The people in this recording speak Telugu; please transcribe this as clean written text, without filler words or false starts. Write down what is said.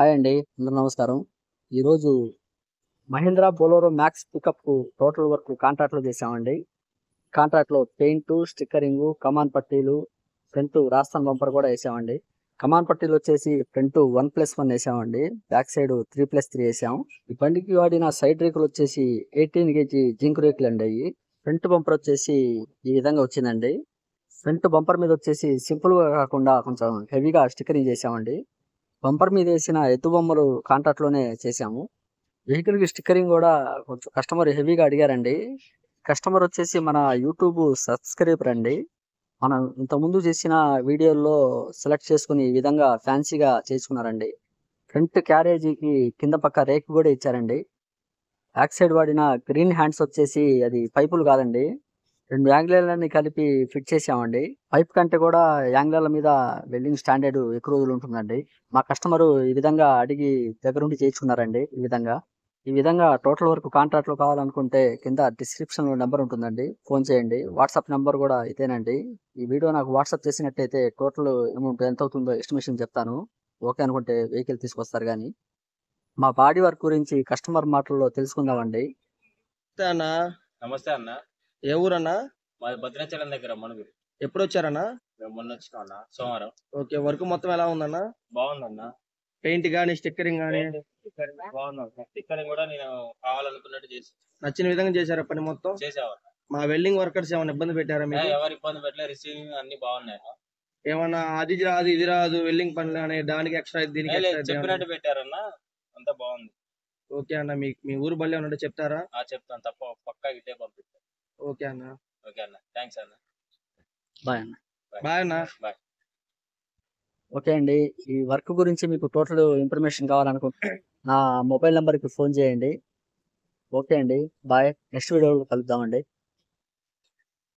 హాయ్ అండి. అందరూ నమస్కారం. ఈరోజు Mahindra Bolero Max pickup total work కాంట్రాక్ట్‌లో చేశామండి. కాంట్రాక్ట్‌లో పెయింటు, స్టిక్కరింగు, కమాన్ పట్టీలు, ఫ్రంట్ రాస్తాన్ బంపర్ కూడా ఏసామండి. కమాన్ పట్టీలొచ్చేసి ఫ్రంట్ 1+1 ఏసామండి. బ్యాక్ సైడ్ 3+3 ఏసాం. ఈ బండికి వాడిన సైడ్ రేకులొచ్చేసి 18 కేజీ జింక్ రేకులండి అయ్యి. ఫ్రంట్ బంపర్ వచ్చేసి ఈ విధంగా వచ్చిందండి. ఫ్రంట్ బంపర్ మీదొచ్చేసి సింపుల్‌గా కాకుండా కొంచెం హెవీగా స్టిక్కరింగ్ చేశామండి. బంపర్ మీద వేసిన ఎత్తు బొమ్మలు కాంట్రాక్ట్‌లోనే చేశాము. వెహికల్‌కి స్టిక్కరింగ్ గూడా కొంచెం కస్టమర్ హెవీగా అడిగారండి. కస్టమర్ వచ్చేసి మన యూట్యూబ్ సబ్స్క్రైబర్ అండి. మనం ఇంతకుముందు చేసిన వీడియోల్లో సెలెక్ట్ చేసుకొని ఈ విధంగా ఫ్యాన్సీగా చేసుకున్నారండి. ఫ్రంట్ క్యారేజీకి కింద పక్క రేకు గూడా ఇచ్చారండి. బ్యాక్ సైడ్ వాడిన గ్రీన్ హ్యాండ్స్ వచ్చేసి అది పైపులు కాదండి. 2 యాంగిల్‌లని కలిపి ఫిట్ చేశామండి. పైప్ కంటే కూడా యాంగిల్‌ల మీద వెల్డింగ్ స్టాండర్డ్ ఎక్కువ రోజులు ఉంటుందండి. మా కస్టమరు ఈ విధంగా అడిగి దగ్గరుండి చేయించుకున్నారండి ఈ విధంగా. ఈ విధంగా టోటల్ వర్క్ కాంట్రాక్ట్‌లో కావాలనుకుంటే కింద డిస్క్రిప్షన్‌లో నంబర్ ఉంటుందండి. ఫోన్ చేయండి. వాట్సాప్ నంబర్ కూడా ఇదేనండి. ఈ వీడియో నాకు వాట్సాప్ చేసినట్టయితే టోటల్ అమౌంట్ ఎంతవుతుందో ఎస్టిమేషన్ చెప్తాను. ఓకే అనుకుంటే వెహికల్ తీసుకొస్తారు గానీ. మా బాడీ వర్క్ గురించి కస్టమర్ మాటల్లో తెలుసుకుందామండి. నమస్తే అన్న. నమస్తే అన్న. ఏ ఊరన్నా? మాది భద్రాచలం దగ్గర మణుగురు. ఎప్పుడు వచ్చారన్నా? మేము మొన్న వచ్చినాం అన్న సోమవారం. ఓకే, వర్క్ మొత్తం ఎలా ఉందన్నా? బాగుందన్న. పెయింట్ గానీ స్టిక్కరింగ్ గానీ స్టిక్కరింగ్ బాగుంది. స్టిక్కరింగ్ కూడా నేను కావాలనుకున్నట్టు చేసి నచ్చిన విధంగా చేశారా పని మొత్తం? చేసావన్న. మా వెల్డింగ్ వర్కర్స్ ఏమైనా ఇబ్బంది పెట్టారా మీకు? ఎవరు ఇబ్బంది పెట్టలే. రిసీవింగ్ అన్ని బాగున్నాయి అన్న. ఏమన్నా అది రాదు ఇది రాదు వెల్డింగ్ పనులు అని దానికి ఎక్స్ట్రా దీనికి ఎక్స్ట్రా చెప్పినట్టు పెట్టారన్న. అంతా బాగుంది. ఓకే అన్న, మీ ఊరు బల్లే ఉంటే చెప్తారా? చెప్తాను తప్ప పక్కా ఇటే పంపిస్తాను. ఓకే అన్న. ఓకే అన్న, థ్యాంక్స్ అన్న. బాయ్ అన్న. బాయ్ అన్న. బాయ్. ఓకే అండి. ఈ వర్క్ గురించి మీకు టోటల్ ఇన్ఫర్మేషన్ కావాలనుకుంటే నా మొబైల్ నంబర్‌కి ఫోన్ చేయండి. ఓకే అండి. బాయ్. నెక్స్ట్ వీడియోలో కలుద్దామండి.